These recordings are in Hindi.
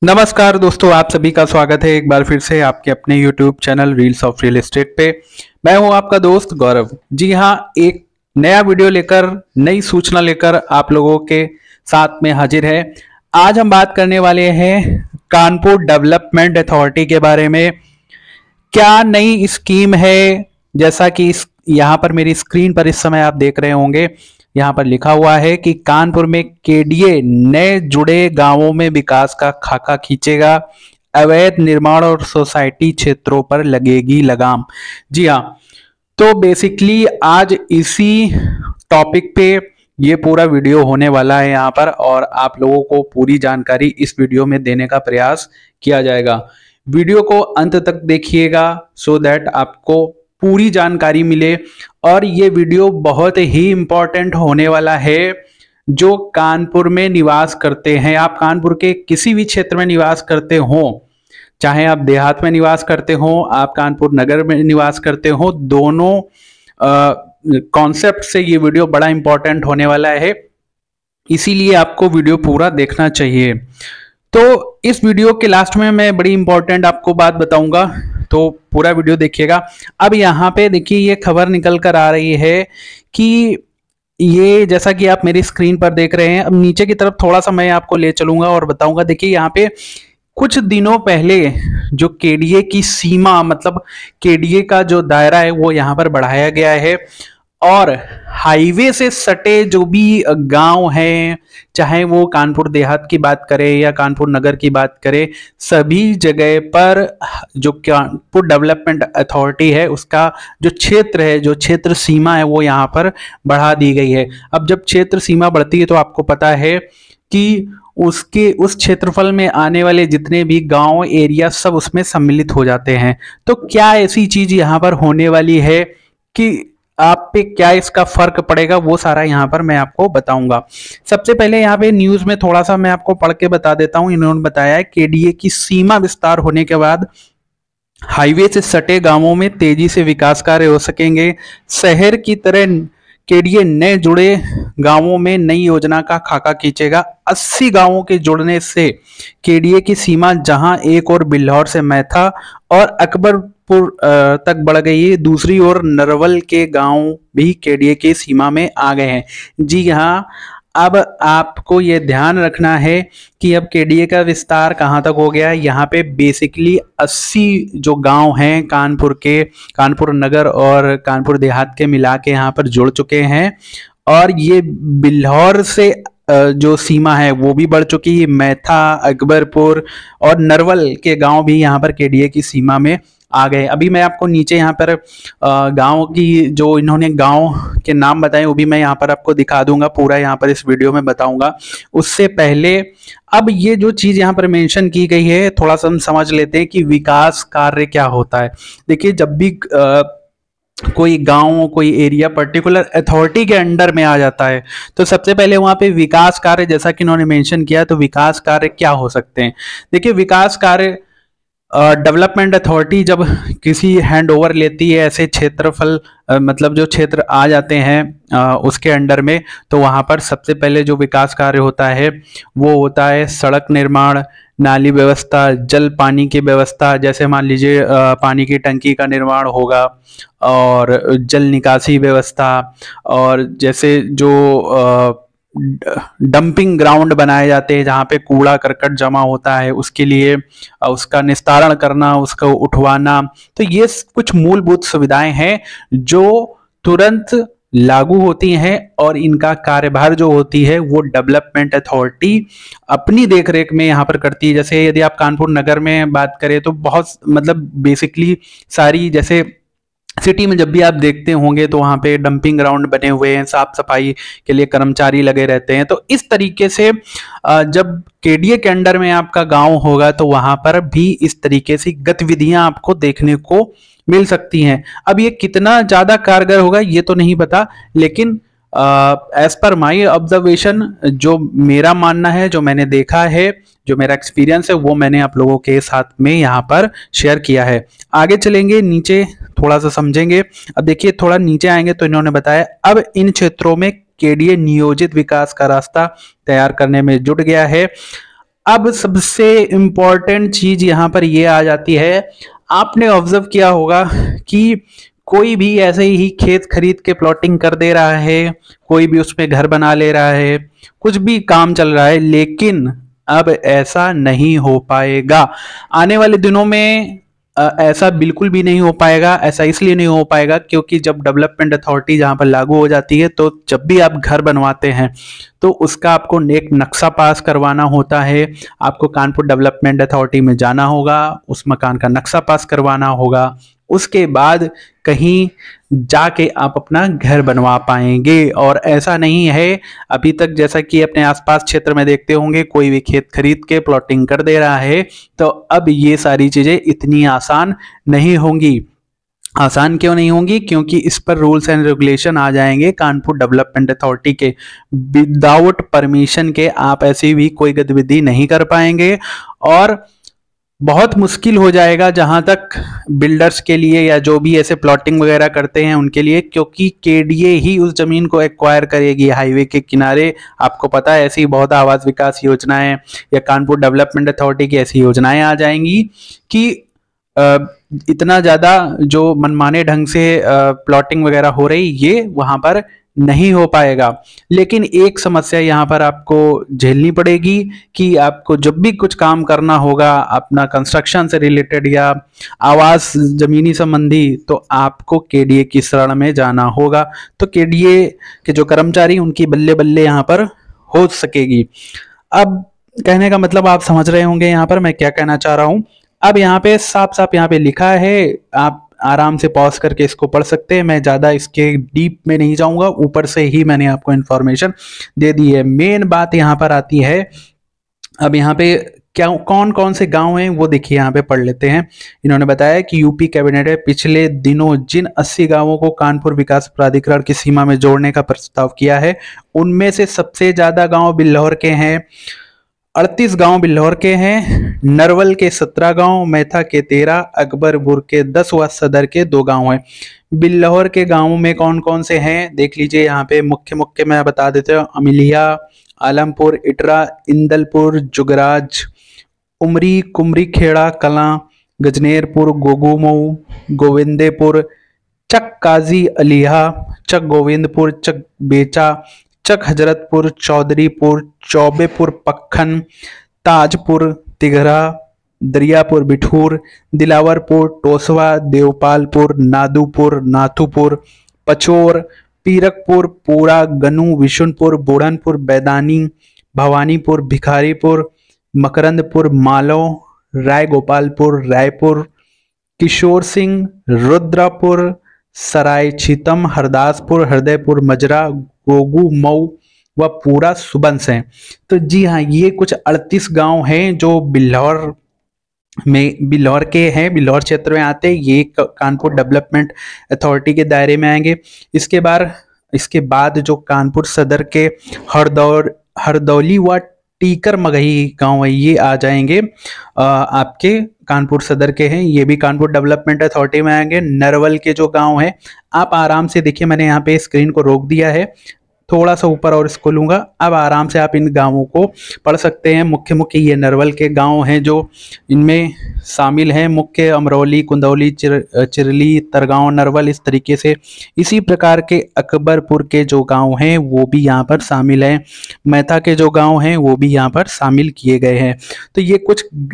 नमस्कार दोस्तों, आप सभी का स्वागत है एक बार फिर से आपके अपने YouTube channel reels of real estate पे। मैं हूं आपका दोस्त गौरव। जी हां, एक नया वीडियो लेकर, नई सूचना लेकर आप लोगों के साथ में हाजिर है। आज हम बात करने वाले हैं कानपुर डेवलपमेंट अथॉरिटी के बारे में। क्या नई स्कीम है, जैसा कि यहाँ पर मेरी स्क्रीन पर इस समय आप देख रहे होंगे, यहाँ पर लिखा हुआ है कि कानपुर में केडीए नए जुड़े गांवों में विकास का खाका खींचेगा, अवैध निर्माण और सोसाइटी क्षेत्रों पर लगेगी लगाम। जी हाँ, तो बेसिकली आज इसी टॉपिक पे ये पूरा वीडियो होने वाला है यहाँ पर, और आप लोगों को पूरी जानकारी इस वीडियो में देने का प्रयास किया जाएगा। वीडियो को अंत तक देखिएगा सो दैट आपको पूरी जानकारी मिले। और ये वीडियो बहुत ही इम्पोर्टेंट होने वाला है जो कानपुर में निवास करते हैं। आप कानपुर के किसी भी क्षेत्र में निवास करते हो, चाहे आप देहात में निवास करते हो, आप कानपुर नगर में निवास करते हो, दोनों कॉन्सेप्ट से ये वीडियो बड़ा इंपॉर्टेंट होने वाला है, इसीलिए आपको वीडियो पूरा देखना चाहिए। तो इस वीडियो के लास्ट में मैं बड़ी इंपॉर्टेंट आपको बात बताऊंगा, तो पूरा वीडियो देखिएगा। अब यहाँ पे देखिए, ये खबर निकल कर आ रही है कि ये, जैसा कि आप मेरी स्क्रीन पर देख रहे हैं, अब नीचे की तरफ थोड़ा सा मैं आपको ले चलूंगा और बताऊंगा। देखिए यहाँ पे कुछ दिनों पहले जो केडीए की सीमा, मतलब केडीए का जो दायरा है वो यहाँ पर बढ़ाया गया है, और हाईवे से सटे जो भी गांव हैं, चाहे वो कानपुर देहात की बात करें या कानपुर नगर की बात करें, सभी जगह पर जो कानपुर डेवलपमेंट अथॉरिटी है उसका जो क्षेत्र है, जो क्षेत्र सीमा है, वो यहाँ पर बढ़ा दी गई है। अब जब क्षेत्र सीमा बढ़ती है तो आपको पता है कि उसके उस क्षेत्रफल में आने वाले जितने भी गांव एरिया सब उसमें सम्मिलित हो जाते हैं। तो क्या ऐसी चीज यहाँ पर होने वाली है कि आप पे क्या इसका फर्क पड़ेगा, वो सारा यहाँ पर मैं आपको बताऊंगा। सबसे पहले यहाँ पे न्यूज में थोड़ा सा मैं आपको पढ़ के बता देता हूँ। इन्होंने बताया है केडीए की सीमा विस्तार होने के बाद हाईवे से सटे गांवों में तेजी से विकास कार्य हो सकेंगे। शहर की तरह केडीए नए जुड़े गांवों में नई योजना का खाका खींचेगा। 80 गांवों के जुड़ने से केडीए की सीमा जहां एक और बिल्हौर से मैथा और अकबरपुर तक बढ़ गई है, दूसरी ओर नरवल के गांव भी केडीए की सीमा में आ गए हैं। जी हाँ, अब आपको ये ध्यान रखना है कि अब केडीए का विस्तार कहाँ तक हो गया है। यहाँ पे बेसिकली 80 जो गांव हैं कानपुर के, कानपुर नगर और कानपुर देहात के मिला के यहाँ पर जुड़ चुके हैं, और ये बिल्हौर से जो सीमा है वो भी बढ़ चुकी है। मैथा, अकबरपुर और नरवल के गांव भी यहाँ पर केडीए की सीमा में आ गए। अभी मैं आपको नीचे यहाँ पर गांव की जो इन्होंने गांव के नाम बताए वो भी मैं यहाँ पर आपको दिखा दूंगा, पूरा यहाँ पर इस वीडियो में बताऊंगा। उससे पहले अब ये जो चीज यहाँ पर मेंशन की गई है, थोड़ा सा हम समझ लेते हैं कि विकास कार्य क्या होता है। देखिए, जब भी कोई गांव, कोई एरिया पर्टिकुलर अथॉरिटी के अंडर में आ जाता है तो सबसे पहले वहां पे विकास कार्य, जैसा कि इन्होंने मेंशन किया, तो विकास कार्य क्या हो सकते हैं। देखिए, विकास कार्य डेवलपमेंट अथॉरिटी जब किसी हैंड ओवर लेती है ऐसे क्षेत्रफल, मतलब जो क्षेत्र आ जाते हैं उसके अंडर में, तो वहाँ पर सबसे पहले जो विकास कार्य होता है वो होता है सड़क निर्माण, नाली व्यवस्था, जल पानी की व्यवस्था। जैसे मान लीजिए पानी की टंकी का निर्माण होगा, और जल निकासी व्यवस्था, और जैसे जो डंपिंग ग्राउंड बनाए जाते हैं जहाँ पे कूड़ा करकट जमा होता है, उसके लिए उसका निस्तारण करना, उसको उठवाना। तो ये कुछ मूलभूत सुविधाएं हैं जो तुरंत लागू होती हैं, और इनका कार्यभार जो होती है वो डेवलपमेंट अथॉरिटी अपनी देखरेख में यहाँ पर करती है। जैसे यदि आप कानपुर नगर में बात करें तो बहुत, मतलब बेसिकली सारी, जैसे सिटी में जब भी आप देखते होंगे तो वहाँ पे डंपिंग ग्राउंड बने हुए हैं, साफ सफाई के लिए कर्मचारी लगे रहते हैं। तो इस तरीके से जब केडीए के अंडर में आपका गांव होगा तो वहाँ पर भी इस तरीके से गतिविधियां आपको देखने को मिल सकती हैं। अब ये कितना ज्यादा कारगर होगा ये तो नहीं पता, लेकिन एज पर माई ऑब्जर्वेशन, जो मेरा मानना है, जो मैंने देखा है, जो मेरा एक्सपीरियंस है, वो मैंने आप लोगों के साथ में यहाँ पर शेयर किया है। आगे चलेंगे, नीचे थोड़ा सा समझेंगे। अब देखिए, थोड़ा नीचे आएंगे तो इन्होंने बताया अब इन क्षेत्रों में केडीए नियोजित विकास का रास्ता तैयार करने में जुट गया है। अब सबसे इम्पोर्टेंट चीज यहाँ पर ये आ जाती है, आपने ऑब्जर्व किया होगा कि कोई भी ऐसे ही खेत खरीद के प्लॉटिंग कर दे रहा है, कोई भी उसमें घर बना ले रहा है, कुछ भी काम चल रहा है, लेकिन अब ऐसा नहीं हो पाएगा। आने वाले दिनों में ऐसा बिल्कुल भी नहीं हो पाएगा। ऐसा इसलिए नहीं हो पाएगा क्योंकि जब डेवलपमेंट अथॉरिटी जहां पर लागू हो जाती है, तो जब भी आप घर बनवाते हैं तो उसका आपको एक नक्शा पास करवाना होता है। आपको कानपुर डेवलपमेंट अथॉरिटी में जाना होगा, उस मकान का नक्शा पास करवाना होगा, उसके बाद कहीं जाके आप अपना घर बनवा पाएंगे। और ऐसा नहीं है अभी तक, जैसा कि अपने आसपास क्षेत्र में देखते होंगे, कोई भी खेत खरीद के प्लॉटिंग कर दे रहा है, तो अब ये सारी चीजें इतनी आसान नहीं होंगी। आसान क्यों नहीं होंगी? क्योंकि इस पर रूल्स एंड रेगुलेशन आ जाएंगे कानपुर डेवलपमेंट अथॉरिटी के। विदाउट परमिशन के आप ऐसी भी कोई गतिविधि नहीं कर पाएंगे और बहुत मुश्किल हो जाएगा जहां तक बिल्डर्स के लिए या जो भी ऐसे प्लॉटिंग वगैरह करते हैं उनके लिए, क्योंकि केडीए ही उस जमीन को एक्वायर करेगी हाईवे के किनारे। आपको पता है ऐसी बहुत आवास विकास योजनाएं या कानपुर डेवलपमेंट अथॉरिटी की ऐसी योजनाएं आ जाएंगी कि इतना ज्यादा जो मनमाने ढंग से प्लॉटिंग वगैरह हो रही, ये वहां पर नहीं हो पाएगा। लेकिन एक समस्या यहाँ पर आपको झेलनी पड़ेगी कि आपको जब भी कुछ काम करना होगा अपना कंस्ट्रक्शन से रिलेटेड या आवास जमीनी संबंधी, तो आपको केडीए की शरण में जाना होगा। तो केडीए के जो कर्मचारी, उनकी बल्ले बल्ले यहाँ पर हो सकेगी। अब कहने का मतलब आप समझ रहे होंगे यहाँ पर मैं क्या कहना चाह रहा हूँ। अब यहाँ पे साफ साफ यहाँ पे लिखा है, आप आराम से पॉज करके इसको पढ़ सकते हैं। मैं ज़्यादा इसके डीप में नहीं जाऊंगा, ऊपर से ही मैंने आपको इन्फॉर्मेशन दे दी है। मेन बात यहाँ पर आती है, अब यहाँ पे क्या कौन कौन से गांव हैं वो देखिए, यहाँ पे पढ़ लेते हैं। इन्होंने बताया कि यूपी कैबिनेट ने पिछले दिनों जिन 80 गांवों को कानपुर विकास प्राधिकरण की सीमा में जोड़ने का प्रस्ताव किया है, उनमें से सबसे ज्यादा गांव बिल्लौर के हैं। 38 गांव बिल्लौर के हैं, नरवल के 17 गांव, मैथा के 13, अकबरपुर के 10 व सदर के 2 गांव हैं। बिल्लौर के गांवों में कौन कौन से हैं देख लीजिए, यहाँ पे मुख्य मैं बता देते हूँ। अमिलिया, आलमपुर, इटरा, इंदलपुर, जुगराज, उमरी, कुमरी खेड़ा कलां, गजनेरपुर, गोगूमऊ, गोविंदेपुर, चक काजी अलिहा, चक गोविंदपुर, चक बेचा, चक हजरतपुर, चौधरीपुर, चौबेपुर, पक्खन, ताजपुर, तिघरा, दरियापुर, बिठूर, दिलावरपुर, टोसवा, देवपालपुर, नादूपुर, नाथुपुर, पचोर, पीरकपुर, पूरा, गनू, विशुनपुर, बुढ़नपुर, बैदानी, भवानीपुर, भिखारीपुर, मकरंदपुर, मालो, राय गोपालपुर, रायपुर, किशोर सिंह, रुद्रपुर, सराय छितम, हरदासपुर, हृदयपुर, मजरा, गोगू मऊ व पूरा सुबंस हैं। तो जी हाँ, ये कुछ 38 गांव हैं जो बिल्लौर के हैं, बिल्लौर क्षेत्र में आते हैं। ये कानपुर डेवलपमेंट अथॉरिटी के दायरे में आएंगे। इसके बाद जो कानपुर सदर के हरदौली व टीकर मगही गांव है, ये आ जाएंगे आपके कानपुर सदर के हैं, ये भी कानपुर डेवलपमेंट अथॉरिटी में आएंगे। नरवल के जो गांव हैं, आप आराम से देखिए, मैंने यहाँ पे स्क्रीन को रोक दिया है, थोड़ा सा ऊपर और इसको लूंगा। अब आराम से आप इन गांवों को पढ़ सकते हैं। मुख्य ये नरवल के गांव हैं जो इनमें शामिल हैं। मुख्य अमरौली, कुंदौली, चिरली, तरगांव, नरवल, इस तरीके से। इसी प्रकार के अकबरपुर के जो गांव हैं वो भी यहाँ पर शामिल हैं। मैथा के जो गांव हैं वो भी यहाँ पर शामिल किए गए हैं। तो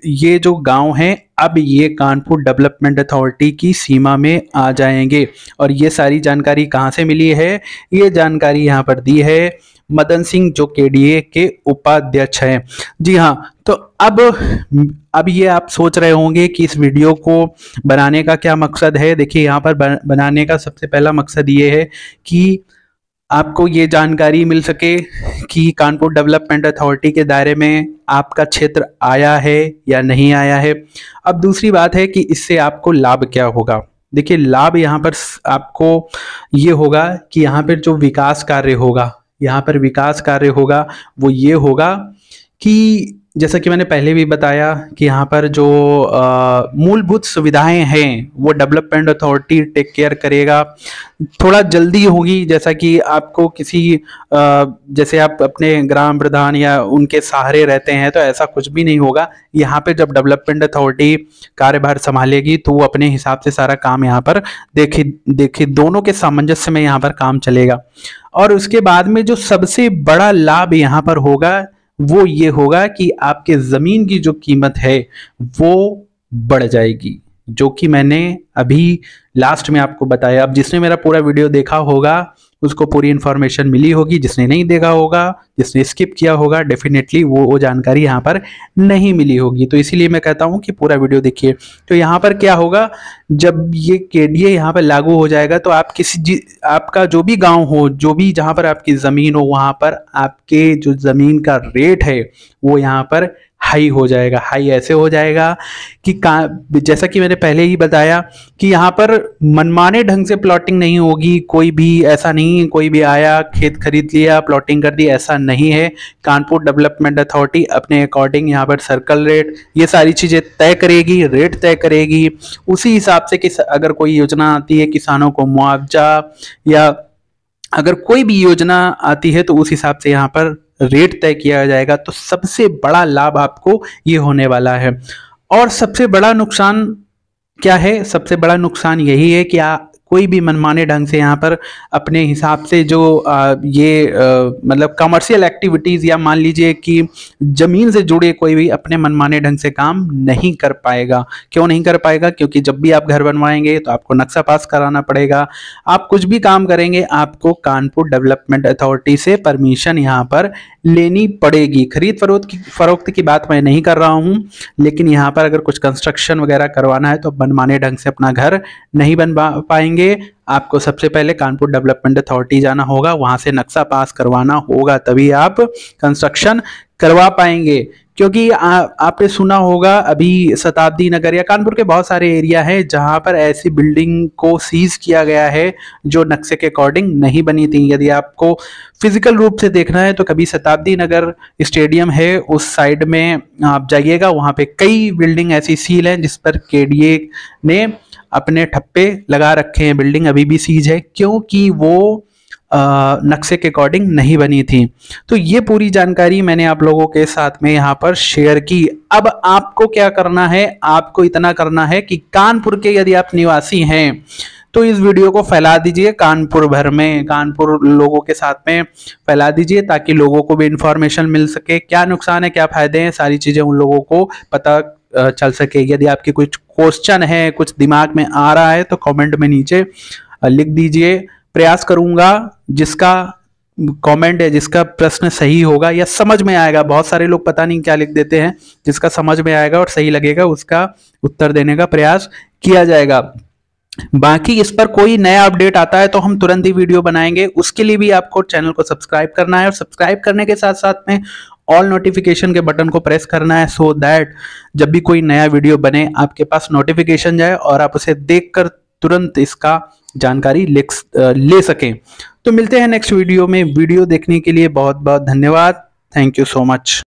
ये जो गांव हैं, अब ये कानपुर डेवलपमेंट अथॉरिटी की सीमा में आ जाएंगे। और ये सारी जानकारी कहाँ से मिली है? ये जानकारी यहाँ पर दी है मदन सिंह, जो केडीए के उपाध्यक्ष हैं। जी हाँ, तो अब ये आप सोच रहे होंगे कि इस वीडियो को बनाने का क्या मकसद है। देखिए, यहाँ पर बनाने का सबसे पहला मकसद ये है कि आपको ये जानकारी मिल सके कि कानपुर डेवलपमेंट अथॉरिटी के दायरे में आपका क्षेत्र आया है या नहीं आया है। अब दूसरी बात है कि इससे आपको लाभ क्या होगा। देखिए, लाभ यहाँ पर आपको ये होगा कि यहाँ पर जो विकास कार्य होगा, वो ये होगा कि जैसा कि मैंने पहले भी बताया कि यहाँ पर जो मूलभूत सुविधाएं हैं वो डेवलपमेंट अथॉरिटी टेक केयर करेगा। थोड़ा जल्दी होगी, जैसा कि आपको किसी जैसे आप अपने ग्राम प्रधान या उनके सहारे रहते हैं तो ऐसा कुछ भी नहीं होगा। यहाँ पे जब डेवलपमेंट अथॉरिटी कार्यभार संभालेगी तो वो अपने हिसाब से सारा काम यहाँ पर देखिए दोनों के सामंजस्य में यहाँ पर काम चलेगा। और उसके बाद में जो सबसे बड़ा लाभ यहाँ पर होगा वो ये होगा कि आपके जमीन की जो कीमत है वो बढ़ जाएगी, जो कि मैंने अभी लास्ट में आपको बताया। अब जिसने मेरा पूरा वीडियो देखा होगा उसको पूरी इंफॉर्मेशन मिली होगी, जिसने नहीं देखा होगा, जिसने स्किप किया होगा, डेफिनेटली वो जानकारी यहाँ पर नहीं मिली होगी। तो इसीलिए मैं कहता हूँ कि पूरा वीडियो देखिए। तो यहाँ पर क्या होगा, जब ये केडीए यहाँ पर लागू हो जाएगा तो आप आपका जो भी गांव हो, जो भी जहाँ पर आपकी ज़मीन हो, वहाँ पर आपके जो ज़मीन का रेट है वो यहाँ पर हाई हो जाएगा। हाई ऐसे हो जाएगा कि जैसा कि मैंने पहले ही बताया कि यहाँ पर मनमाने ढंग से प्लॉटिंग नहीं होगी। कोई भी ऐसा नहीं, कोई भी आया खेत खरीद लिया प्लॉटिंग कर दी, ऐसा नहीं है। कानपुर डेवलपमेंट अथॉरिटी अपने अकॉर्डिंग यहाँ पर सर्कल रेट ये सारी चीज़ें तय करेगी, रेट तय करेगी। उसी हिसाब से कि अगर कोई योजना आती है किसानों को मुआवजा या अगर कोई भी योजना आती है तो उस हिसाब से यहाँ पर रेट तय किया जाएगा। तो सबसे बड़ा लाभ आपको ये होने वाला है। और सबसे बड़ा नुकसान क्या है? सबसे बड़ा नुकसान यही है कि कोई भी मनमाने ढंग से यहाँ पर अपने हिसाब से जो मतलब कमर्शियल एक्टिविटीज़ या मान लीजिए कि ज़मीन से जुड़े कोई भी अपने मनमाने ढंग से काम नहीं कर पाएगा। क्यों नहीं कर पाएगा? क्योंकि जब भी आप घर बनवाएंगे तो आपको नक्शा पास कराना पड़ेगा। आप कुछ भी काम करेंगे आपको कानपुर डेवलपमेंट अथॉरिटी से परमिशन यहाँ पर लेनी पड़ेगी। खरीद फरोख्त की बात मैं नहीं कर रहा हूँ, लेकिन यहाँ पर अगर कुछ कंस्ट्रक्शन वगैरह करवाना है तो मनमाने ढंग से अपना घर नहीं बन पाएंगे। आपको सबसे पहले कानपुर डेवलपमेंट अथॉरिटी जाना होगा, वहां से नक्शा पास करवाना होगा, तभी आप कंस्ट्रक्शन करवा पाएंगे। क्योंकि आपने सुना होगा अभी शताब्दी नगर या कानपुर के बहुत सारे एरिया है जहां पर ऐसी बिल्डिंग को सीज किया गया है जो नक्शे के अकॉर्डिंग नहीं बनी थी। यदि आपको फिजिकल रूप से देखना है तो कभी शताब्दी नगर स्टेडियम है उस साइड में आप जाइएगा, वहां पे कई बिल्डिंग ऐसी सील हैं जिस पर केडीए ने अपने ठप्पे लगा रखे हैं। बिल्डिंग अभी भी सीज है क्योंकि वो नक्शे के अकॉर्डिंग नहीं बनी थी। तो ये पूरी जानकारी मैंने आप लोगों के साथ में यहाँ पर शेयर की। अब आपको क्या करना है? आपको इतना करना है कि कानपुर के यदि आप निवासी हैं तो इस वीडियो को फैला दीजिए कानपुर भर में, कानपुर लोगों के साथ में फैला दीजिए ताकि लोगों को भी इंफॉर्मेशन मिल सके। क्या नुकसान है, क्या फायदे हैं, सारी चीजें उन लोगों को पता चल सके। यदि आपकी कुछ क्वेश्चन है, कुछ दिमाग में आ रहा है तो कमेंट में नीचे लिख दीजिए। प्रयास करूंगा जिसका कमेंट है, जिसका प्रश्न सही होगा या समझ में आएगा, बहुत सारे लोग पता नहीं क्या लिख देते हैं, जिसका समझ में आएगा और सही लगेगा उसका उत्तर देने का प्रयास किया जाएगा। बाकी इस पर कोई नया अपडेट आता है तो हम तुरंत ही वीडियो बनाएंगे। उसके लिए भी आपको चैनल को सब्सक्राइब करना है और सब्सक्राइब करने के साथ साथ में ऑल नोटिफिकेशन के बटन को प्रेस करना है, सो दैट जब भी कोई नया वीडियो बने आपके पास नोटिफिकेशन जाए और आप उसे देखकर तुरंत इसका जानकारी ले सकें। तो मिलते हैं नेक्स्ट वीडियो में। वीडियो देखने के लिए बहुत बहुत धन्यवाद। Thank you so much.